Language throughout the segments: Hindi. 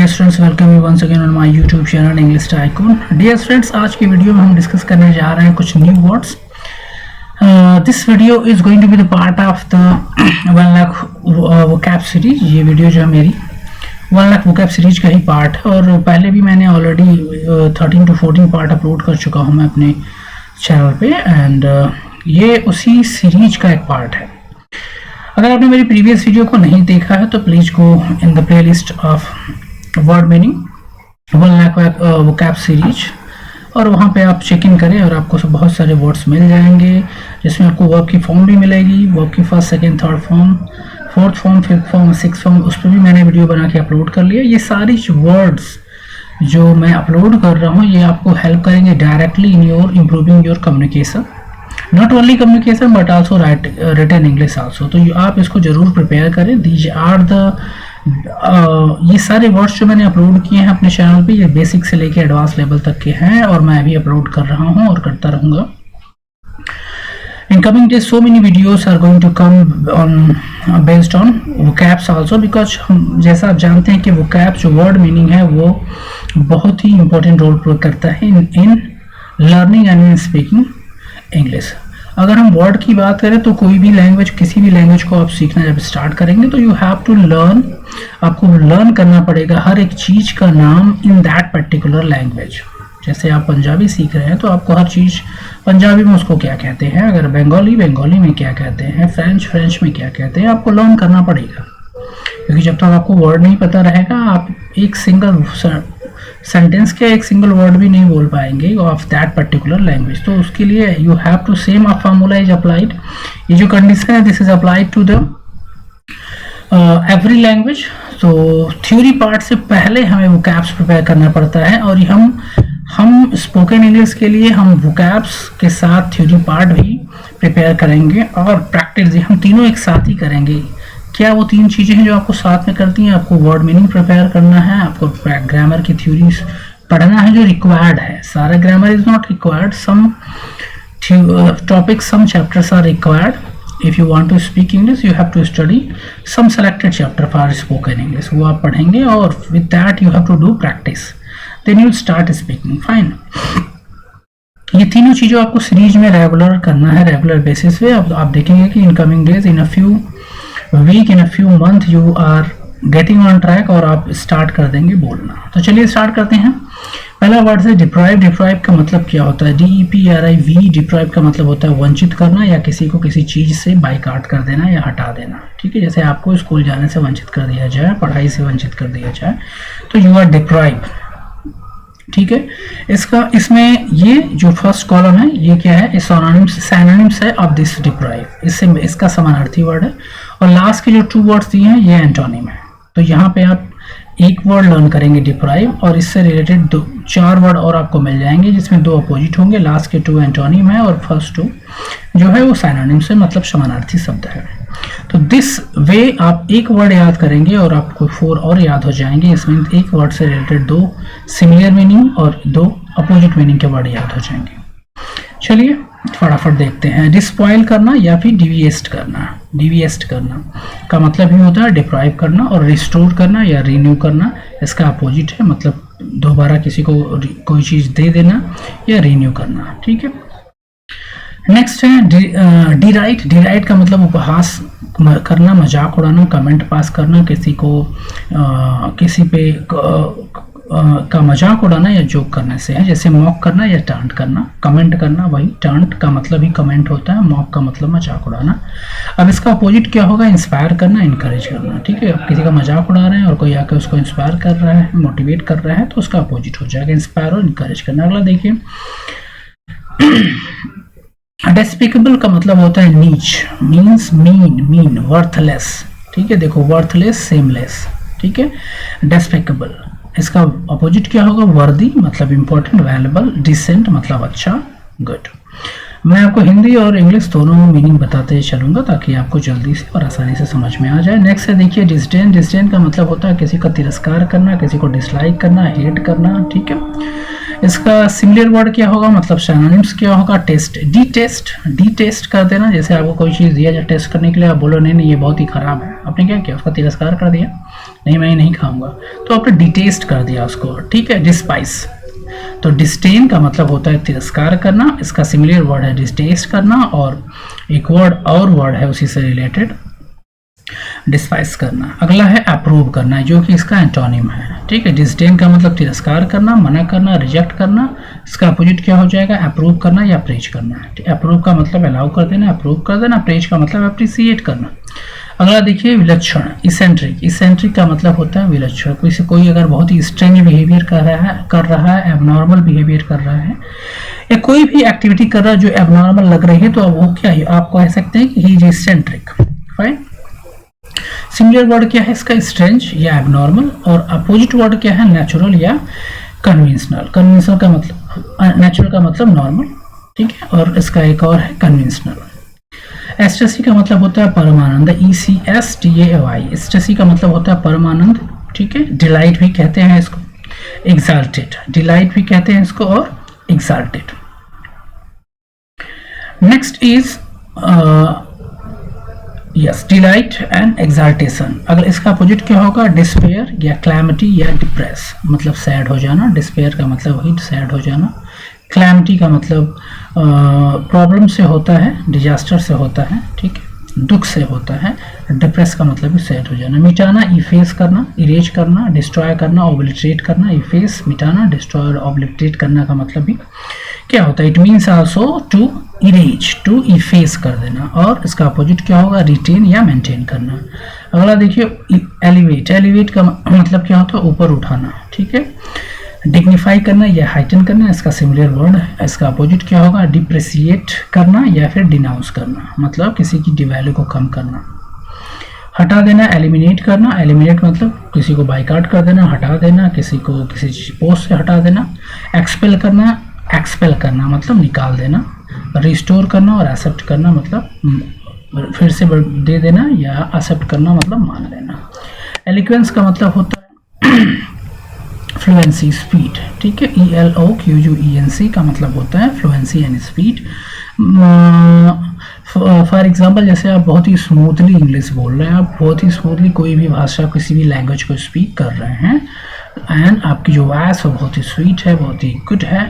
Dear students, welcome you once again on my YouTube channel English tycoon. Dear students, आज की वीडियो में हम डिस्कस करने जा रहे हैं कुछ new words. This video is going to be the part of the 1 lakh vocab series. ये वीडियो जो है मेरी 1 लाख वोकैब सीरीज का ही पार्ट है और पहले भी मैंने ऑलरेडी 13 to 14 पार्ट अपलोड कर चुका हूँ मैं अपने चैनल पे, एंड ये उसी सीरीज का एक पार्ट है। अगर आपने मेरी प्रीवियस वीडियो को नहीं देखा है तो please go in the playlist of word meaning 1 lakh vocab series, और वहाँ पे आप चेक इन करें और आपको बहुत सारे वर्ड्स मिल जाएंगे, जिसमें आपको वर्ब की फॉर्म भी मिलेगी, वर्ब की first, second, third form, fourth form, fifth form, six form. उस पर भी मैंने वीडियो बना के अपलोड कर लिया। ये सारी वर्ड्स जो मैं अपलोड कर रहा हूँ ये आपको हेल्प करेंगे directly in your improving your communication, not only communication but also written English also. तो आप इसको जरूर प्रिपेयर करें। दीज आर द ये सारे वर्ड्स जो मैंने अपलोड किए हैं अपने चैनल पे, ये बेसिक से लेके एडवांस लेवल तक के हैं और मैं अभी अपलोड कर रहा हूँ और करता रहूँगा। In coming days, so many videos are going to come on based on vocabs also, because हम जैसा आप जानते हैं कि vocab जो word meaning है वो बहुत ही important रोल प्ले करता है in learning and in speaking English। अगर हम वर्ड की बात करें तो कोई भी लैंग्वेज, किसी भी लैंग्वेज को आप सीखना जब स्टार्ट करेंगे तो यू हैव टू लर्न, आपको लर्न करना पड़ेगा हर एक चीज़ का नाम इन दैट पर्टिकुलर लैंग्वेज। जैसे आप पंजाबी सीख रहे हैं तो आपको हर चीज़ पंजाबी में उसको क्या कहते हैं, अगर बंगाली में क्या कहते हैं, फ्रेंच में क्या कहते हैं, आपको लर्न करना पड़ेगा। क्योंकि जब तक आपको वर्ड नहीं पता रहेगा आप एक सिंगल सेंटेंस के एक सिंगल वर्ड भी नहीं बोल पाएंगे ऑफ दैट पर्टिकुलर लैंग्वेज। तो उसके लिए you have to same a formula is applied. ये जो कंडीशन है this is applied to the every language. तो थ्योरी पार्ट से पहले हमें वोकैब्स प्रिपेयर करना पड़ता है, और हम स्पोकन इंग्लिश के लिए हम वोकैब्स के साथ थ्योरी पार्ट भी प्रिपेयर करेंगे और प्रैक्टिस हम तीनों एक साथ ही करेंगे। क्या वो 3 चीज़ें हैं जो आपको साथ में करती हैं? आपको वर्ड मीनिंग प्रिपेयर करना है, आपको ग्रामर की थ्योरीज पढ़ना है जो रिक्वायर्ड है। सारा grammar is not required, some topics, some chapters are required. If you want to speak English you have to study some selected chapter for spoken English, वो आप पढ़ेंगे और with that you have to do practice, then you start speaking fine. ये तीनों चीज़ें आपको सीरीज में रेगुलर करना है, रेगुलर बेसिस पे। अब आप देखेंगे कि in coming days, in a few week, in a few month you are getting on track और आप स्टार्ट कर देंगे बोलना। तो चलिए स्टार्ट करते हैं। पहला वर्ड है डिप्राइव। डिप्राइव का मतलब क्या होता है? DEPRIV। डिप्राइव का मतलब होता है वंचित करना या किसी को किसी चीज़ से बाइकाट कर देना या हटा देना। ठीक है, जैसे आपको स्कूल जाने से वंचित कर दिया जाए, पढ़ाई से वंचित कर दिया जाए, तो यू आर डिप्राइव। ठीक है, इसमें ये जो फर्स्ट कॉलम है ये क्या है? सिनोनिम्स है ऑफ दिस डिप्राइव, इसका समानार्थी वर्ड है। और लास्ट के जो 2 वर्ड्स दिए हैं ये एंटोनिम है। तो यहाँ पे आप एक वर्ड लर्न करेंगे डिप्राइव, और इससे रिलेटेड 4 वर्ड और आपको मिल जाएंगे जिसमें 2 अपोजिट होंगे। लास्ट के 2 एंटोनिम है और फर्स्ट 2 जो है वो सिनोनिम्स है, मतलब समानार्थी शब्द है। तो दिस वे आप एक वर्ड याद करेंगे और आपको 4 और याद हो जाएंगे। इसमें एक वर्ड से रिलेटेड 2 सिमिलर मीनिंग और 2 अपोजिट मीनिंग के वर्ड याद हो जाएंगे। चलिए फटाफट देखते हैं। डिस्पॉइल करना या फिर डिविएस्ट करना। डिविएस्ट करना का मतलब ही होता है डिप्राइव करना, और रिस्टोर करना या रिन्यू करना इसका अपोजिट है, मतलब दोबारा किसी को कोई चीज़ दे देना या रिन्यू करना। ठीक है, नेक्स्ट है डिराइट। डिराइट का मतलब उपहास करना, मजाक उड़ाना, कमेंट पास करना, किसी को किसी पे का मजाक उड़ाना या जोक करने से है। जैसे मॉक करना या टांट करना, कमेंट करना, वही टांट का मतलब ही कमेंट होता है, मॉक का मतलब मजाक उड़ाना। अब इसका अपोजिट क्या होगा? इंस्पायर करना, इनकरेज करना। ठीक है, अब किसी का मजाक उड़ा रहे हैं और कोई आकर उसको इंस्पायर कर रहा है, मोटिवेट कर रहा है, तो उसका अपोजिट हो जाएगा इंस्पायर और इनकरेज करना। अगला देखिए, डेस्पिकेबल का मतलब होता है नीच, मीन्स मीन, वर्थलेस। ठीक है, देखो वर्थलेस, सेमलेस। ठीक है, डेस्पिकेबल इसका अपोजिट क्या होगा? वर्दी मतलब इंपॉर्टेंट, वैल्यूएबल, डिसेंट मतलब अच्छा, गुड। मैं आपको हिंदी और इंग्लिश दोनों मीनिंग बताते चलूंगा ताकि आपको जल्दी से और आसानी से समझ में आ जाए। नेक्स्ट है देखिए डिस्डेन। डिस्डेन का मतलब होता है किसी का तिरस्कार करना, किसी को डिसलाइक करना, हेट करना। ठीक है, इसका सिमिलर वर्ड क्या होगा, मतलब सिनोनिम्स क्या होगा, टेस्ट, डी टेस्ट कर देना। जैसे आपको कोई चीज़ दिया जाए टेस्ट करने के लिए, आप बोलो नहीं नहीं ये बहुत ही खराब है, आपने क्या किया, उसका तिरस्कार कर दिया, नहीं मैं नहीं खाऊंगा, तो आपने डिटेस्ट कर दिया उसको, ठीक है। डिस्पाइस, तो डिस्टेन का मतलब होता है तिरस्कार करना, इसका सिमिलर वर्ड है डिस्टेस्ट करना, और एक वर्ड और वर्ड है उसी से रिलेटेड, डिस्पाइस करना। अगला है अप्रूव करना, जो कि इसका एंटोनिम है, ठीक है। डिस्डेन का मतलब तिरस्कार करना, मना करना, रिजेक्ट करना, इसका अपोजिट क्या हो जाएगा, अप्रूव करना या प्रेज करना। अप्रूव का मतलब अलाउ कर देना, अप्रूव कर देना, प्रेज का मतलब अप्रिसिएट करना। अगला देखिए विलक्षण, इसेंट्रिक, इसेंट्रिक का मतलब होता है विलक्षण, कोई अगर बहुत ही स्ट्रेंज बिहेवियर कर रहा है, एबनॉर्मल बिहेवियर कर रहा है, या कोई भी एक्टिविटी कर रहा है जो एबनॉर्मल लग रही है, तो अब वो क्या है, आप कह सकते हैं कि he is eccentric, fine. Similar word क्या है इसका, स्ट्रेंज या एबनॉर्मल, और अपोजिट वर्ड क्या है, नेचुरल या कन्वेंशनल। कन्वेंशनल का मतलब, नेचुरल का मतलब नॉर्मल, ठीक है, और इसका एक और है कन्वेंशनल। एस्टेसी का मतलब होता है परमानंद, ECSTAY, एस्टेसी का मतलब होता है परमानंद, ठीक है। डिलाइट भी कहते हैं इसको, एग्जाल्टेड, डिलाइट भी कहते हैं इसको, और exalted. Next is yes, delight and exaltation. अगर इसका अपोजिट क्या होगा, डिस्पेयर या क्लैमिटी या डिप्रेस, मतलब सैड हो जाना। डिस्पेयर का मतलब वही सैड हो जाना, क्लैमिटी का मतलब प्रॉब्लम से होता है, डिजास्टर से होता है, ठीक है, दुख से होता है। डिप्रेस का मतलब भी सैड हो जाना। मिटाना, इफेस करना, इरेज करना, डिस्ट्रॉय करना, ऑब्लिटरेट करना। इफेस, मिटाना, डिस्ट्रॉय, ऑब्लिटरेट करना का मतलब भी क्या होता है, it means also to erase, to efface कर देना। और इसका अपोजिट क्या होगा, रिटेन या मेंटेन करना। अगला देखिए एलिवेट, एलिवेट का मतलब क्या होता है, ऊपर उठाना, ठीक है। डिग्निफाई करना या हाइटन करना, इसका सिमिलर वर्ड है। इसका अपोजिट क्या होगा, डिप्रेसिएट करना या फिर डिनाउंस करना, मतलब किसी की डिवैल्यू को कम करना। हटा देना, एलिमिनेट करना, एलिमिनेट मतलब किसी को बाइकाट कर देना, हटा देना, किसी को किसी पोस्ट से हटा देना। एक्सपेल करना, एक्सपेल करना मतलब निकाल देना। रिस्टोर करना और एक्सेप्ट करना मतलब फिर से दे देना, या एक्सेप्ट करना मतलब मान लेना। एलिक्वेंस का मतलब होता है फ्लुएंसी, स्पीड, ठीक है। ELOQUENC का मतलब होता है fluency and speed. For example, जैसे आप बहुत ही स्मूथली इंग्लिश बोल रहे हैं, आप बहुत ही स्मूथली कोई भी भाषा, किसी भी लैंग्वेज को स्पीक कर रहे हैं, एंड आपकी जो वॉइस है बहुत ही स्वीट है, बहुत ही गुड है,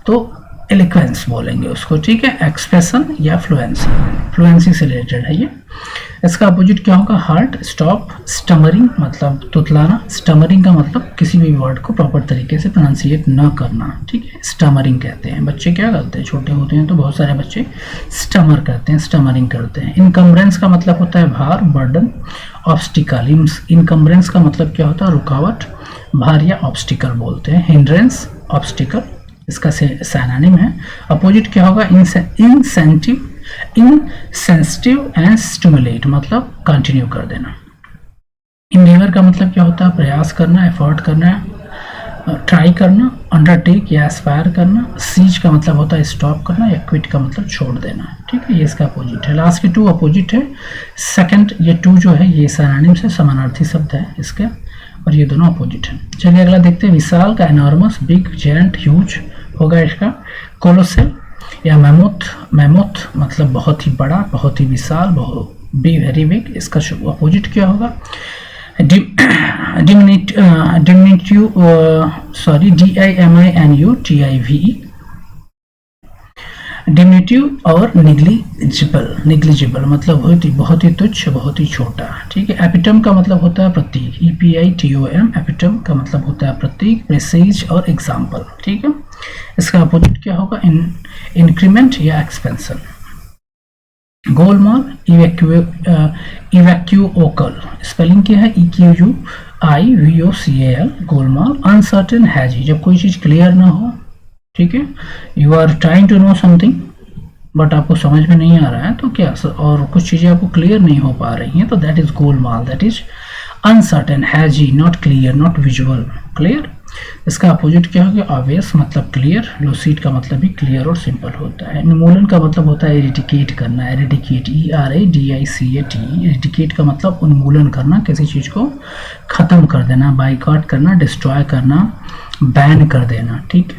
तो एलिक्वेंस बोलेंगे उसको, ठीक है। एक्सप्रेशन या फ्लुएंसी, फ्लुएंसी से रिलेटेड है ये। इसका अपोजिट क्या होगा, हार्ट, स्टॉप, स्टमरिंग मतलब तुतलाना। स्टमरिंग का मतलब किसी भी वर्ड को प्रॉपर तरीके से प्रोनाउंसिएट न करना, ठीक है, स्टमरिंग कहते हैं। बच्चे क्या करते हैं, छोटे होते हैं तो बहुत सारे बच्चे स्टमर करते हैं, स्टमरिंग करते हैं। इनकम्बरेंस का मतलब होता है भार, बर्डन। ऑब्स्टिकल, इनकम्बरेंस का मतलब क्या होता है, रुकावट, भार या ऑब्स्टिकल बोलते हैं। हिंड्रेंस, ऑब्स्टिकल, इसका सिनोनिम है। अपोजिट क्या होगा, इंसेंटिव, इनसेंसिटिव एंड स्टिमुलेट मतलब कंटिन्यू कर देना। इंडेवर का मतलब क्या होता है, प्रयास करना, एफर्ट करना, ट्राई करना, अंडरटेक या एस्पायर करना। सीज का मतलब होता है स्टॉप करना, या क्विट का मतलब छोड़ देना, ठीक है। ये इसका अपोजिट है। लास्ट के टू अपोजिट है। सेकंड ये टू जो है ये सिनोनिम से समानार्थी शब्द है इसके, और ये दोनों अपोजिट है। चलिए अगला देखते हैं। विशाल का एनॉर्मस, बिग, जायंट, ह्यूज होगा इसका। कोलोसेल या मैमोथ, मैमोथ मतलब बहुत ही बड़ा, बहुत ही विशाल, बहुत बी वेरी बिग। इसका अपोजिट क्या होगा, डिमिनिट्यू, सॉरी DIMINUTIVE, डिमिनिट्यू। और निग्लिजिबल, निग्लिजिबल मतलब बहुत ही तुच्छ, बहुत ही छोटा, ठीक है। एपिटम का मतलब होता है प्रतीक, EPITOM, एपिटम का मतलब होता है प्रतीक। प्रेसाइज और एग्जाम्पल, ठीक है। इसका अपोजिट क्या होगा, इंक्रीमेंट या एक्सपेंशन। गोलमाल, इवैक्यूओकल, स्पेलिंग क्या है, EQUIVOCAL, गोलमाल। अनसर्टेन, हैजी, जब कोई चीज़ क्लियर ना हो, ठीक है, you are trying to know something but आपको समझ में नहीं आ रहा है तो क्या, और कुछ चीज़ें आपको क्लियर नहीं हो पा रही हैं, तो दैट इज गोलमाल, that is uncertain, hazy, not clear, not visual, clear. इसका अपोजिट क्या हो गया, ऑब्वियस मतलब क्लियर। लूसिड का मतलब भी क्लियर और सिंपल होता है। निर्मूलन का मतलब होता है इरिडिकेट करना, एरिडिकेट, ERADICAT। इरिडिकेट का मतलब उन्मूलन करना, किसी चीज़ को ख़त्म कर देना, बाइकआउट करना, डिस्ट्रॉय करना, बैन कर देना, ठीक है।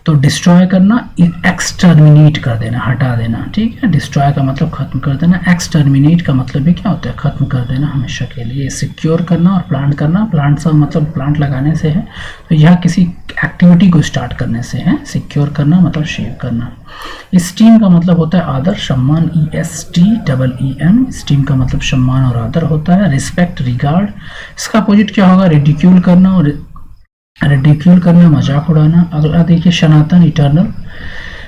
तो डिस्ट्रॉय करना, एक्सटर्मिनेट कर देना, हटा देना, ठीक है। डिस्ट्रॉय का मतलब खत्म कर देना, एक्सटर्मिनेट का मतलब भी क्या होता है, खत्म कर देना हमेशा के लिए। सिक्योर करना और प्लांट करना, प्लांट से मतलब प्लांट लगाने से है, तो यह किसी एक्टिविटी को स्टार्ट करने से है। सिक्योर करना मतलब शेव करना। स्टीम का मतलब होता है आदर, सम्मान, ESTEEM। स्टीम का मतलब सम्मान और आदर होता है। Respect, regard. इसका अपोजिट क्या होगा, रिडिक्यूल करना, और रिडिक्यूल करना मजाक उड़ाना। अगला देखिए सनातन, इटर्नल।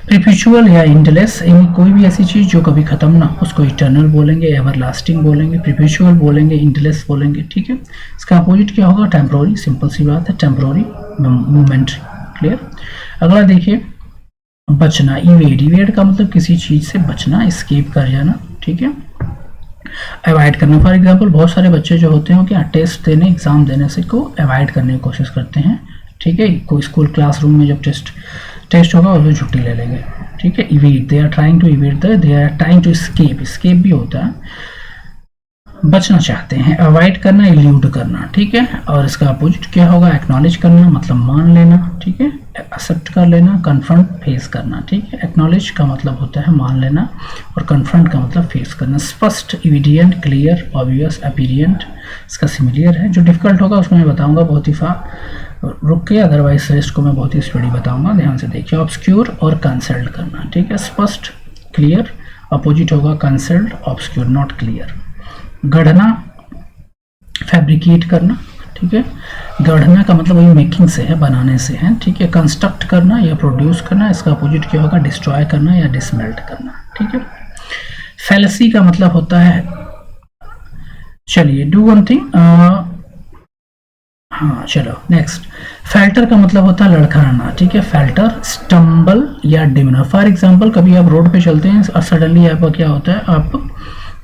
परपेचुअल या एंडलेस, कोई भी ऐसी चीज जो कभी खत्म ना हो उसको इटर्नल बोलेंगे, एवरलास्टिंग बोलेंगे, परपेचुअल बोलेंगे, एंडलेस बोलेंगे, ठीक है। इसका अपोजिट क्या होगा, टेम्पोररी। सिंपल सी बात है, टेम्पोररी, मोमेंट्री। क्लियर। अगला देखिए बचना, इवेड। इवेड का मतलब किसी चीज से बचना, एस्केप कर जाना, ठीक है। अवॉइड करना, फॉर एग्जांपल बहुत सारे बच्चे जो होते हैं क्या टेस्ट देने, एग्जाम देने से को अवॉइड करने की कोशिश करते हैं, ठीक है। कोई स्कूल क्लासरूम में जब टेस्ट होगा उसमें छुट्टी ले लेंगे, ठीक है। Evade, they are trying to evade, they are trying to escape. Escape भी होता है, बचना चाहते हैं। अवॉइड करना, इल्यूड करना, ठीक है। और इसका अपोजिट क्या होगा, एक्नॉलेज करना मतलब मान लेना, ठीक है। एक्सेप्ट कर लेना, कन्फ्रंट, फेस करना, ठीक है। एक्नॉलेज का मतलब होता है मान लेना, और कन्फ्रंट का मतलब फेस करना। स्पष्ट, एविडेंट, क्लियर, ऑब्वियस, अपीरियंट। इसका सिमिलियर है। जो डिफिकल्ट होगा उसमें मैं बताऊंगा बहुत ही रुक के, अदरवाइज रेस्ट को मैं बहुत ही स्पीडी बताऊंगा, ध्यान से देखिए। ऑब्सक्यूर और कंसल्ट करना, ठीक है। स्पष्ट, क्लियर, अपोजिट होगा कंसल्ट, ऑब्सक्यूर, नॉट क्लियर। गढ़ना, फैब्रिकेट करना, ठीक है। गढ़ना का मतलब वही मेकिंग से है, बनाने से है, ठीक है। कंस्ट्रक्ट करना या प्रोड्यूस करना, इसका अपोजिट क्या होगा, डिस्ट्रॉय करना या डिसमेल्ट करना, ठीक है। फैलेसी का मतलब होता है, चलिए डू वन थिंग, हाँ चलो नेक्स्ट। फैल्टर का मतलब होता है लड़खड़ाना, ठीक है। फैल्टर, स्टम्बल या डिमना। फॉर एग्जांपल कभी आप रोड पे चलते हैं और सडनली आपका क्या होता है, आप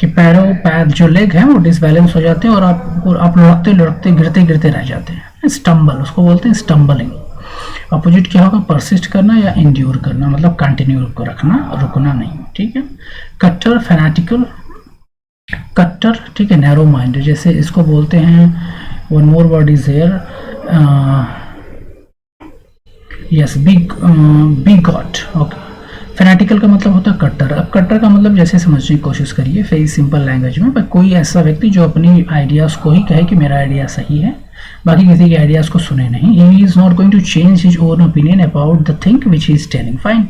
कि पैर जो लेग हैं वो डिसबैलेंस हो जाते हैं और आप लुढ़कते लुढ़कते गिरते गिरते रह जाते हैं। स्टम्बल, उसको बोलते हैं स्टम्बलिंग। अपोजिट क्या होगा, परसिस्ट करना या इंड्योर करना, मतलब कंटिन्यू को रखना, रुकना नहीं, ठीक है। कट्टर, फैनाटिकल, कट्टर, ठीक है। नैरो माइंडेड, जैसे इसको बोलते हैं, one more word is here, yes, bigot, okay. Fanatical का मतलब होता है कट्टर। अब कट्टर का मतलब जैसे समझने की कोशिश करिए वेरी सिंपल लैंग्वेज में, पर कोई ऐसा व्यक्ति जो अपनी आइडियाज को ही कहे कि मेरा आइडिया सही है, बाकी किसी के आइडियाज को सुने नहीं। He is not going to change his own opinion about the thing which he is telling, fine.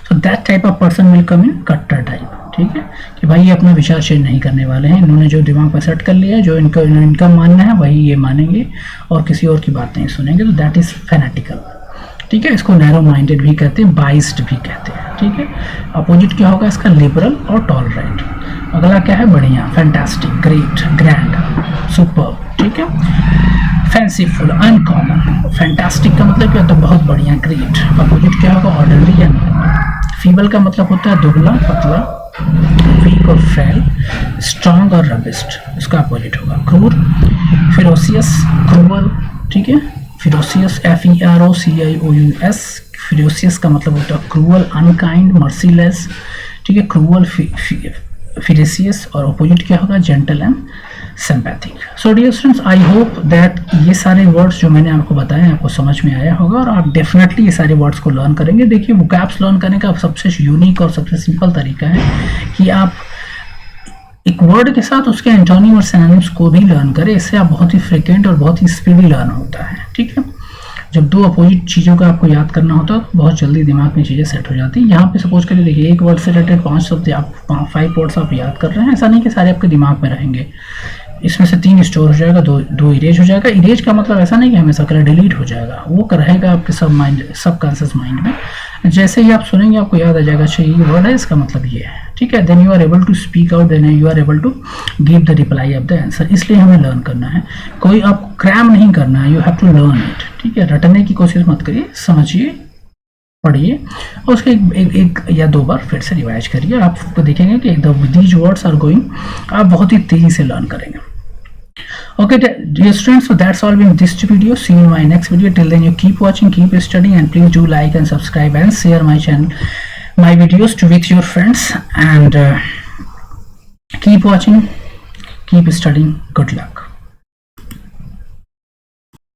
So that type of person will come in कट्टर टाइप, ठीक है। कि भाई ये अपना विचार चेंज नहीं करने वाले हैं, इन्होंने जो दिमाग में सेट कर लिया है, जो इनका मानना है वही ये मानेंगे और किसी और की बात नहीं सुनेंगे, तो दैट इज फैनाटिकल, ठीक है। इसको नैरो माइंडेड भी कहते हैं, बाइस्ड भी कहते हैं, ठीक है। अपोजिट क्या होगा इसका, लिबरल और टॉलरेंट। अगला क्या है, बढ़िया, फैंटास्टिक, ग्रेट, ग्रैंड, सुपर, ठीक है। Fanciful, uncommon. फैंटास्टिक का मतलब क्या होता है, बहुत बढ़िया, ग्रेट। अपोजिट क्या होगा, ऑर्डिनरी या नॉर्मल। फीबल का मतलब होता है दुबला, पतला, वीक और फ्रेल, स्ट्रॉन्ग और रबिस्ट, इसका अपोजिट होगा। क्रूर, फिरोसियस, क्रूअल, ठीक है। फिरोसियस, FEROCIOUS। फिरोसियस का मतलब होता है क्रूअल, अनकाइंड, मर्सीलेस, ठीक है। क्रूअल, फिरेसियस, और अपोजिट क्या होगा, gentle and sympathetic. So dear students, I hope that ये सारे वर्ड्स जो मैंने आपको बताए आपको समझ में आया होगा और आप डेफिनेटली ये सारे वर्ड्स को लर्न करेंगे। देखिए वोकैब्स लर्न करने का सबसे यूनिक और सबसे सिंपल तरीका है कि आप एक वर्ड के साथ उसके एंटोनिम और सिनोनिम्स को भी लर्न करें। इससे आप बहुत ही फ्रिक्वेंट और बहुत ही स्पीडी लर्न होता है, ठीक है। जब दो अपोजिट चीज़ों का आपको याद करना होता है तो बहुत जल्दी दिमाग में चीज़ें सेट हो जाती है। यहाँ पे सपोज करिए, देखिए एक वर्ड से रिलेटेड 5 शब्द आप 5 वर्ड्स आप याद कर रहे हैं, ऐसा नहीं कि सारे आपके दिमाग में रहेंगे। इसमें से 3 स्टोर हो जाएगा, दो इरेज हो जाएगा। इरेज का मतलब ऐसा नहीं कि हमेशा कलर डिलीट हो जाएगा, वो रहेगा आपके सब कॉन्शियस माइंड में। जैसे ही आप सुनेंगे आपको याद आ जाएगा, अच्छा ये वर्ड है, इसका मतलब ये है, ठीक है। Then you are able to speak out, then you are able to give the reply of the answer. इसलिए हमें लर्न करना है, कोई आपको क्रैम नहीं करना है, you have to learn it, ठीक है। रटने की कोशिश मत करिए, समझिए, पढ़िए और उसके एक या 2 बार फिर से रिवाइज करिए। आपको देखेंगे कि दीज वर्ड्स आर गोइंग, आप बहुत ही तेजी से लर्न करेंगे। Okay dear students, so that's all in this video. See you in my next video. Till then you keep watching, keep studying, and please do like and subscribe and share my channel, my videos with your friends, and keep watching, keep studying. Good luck.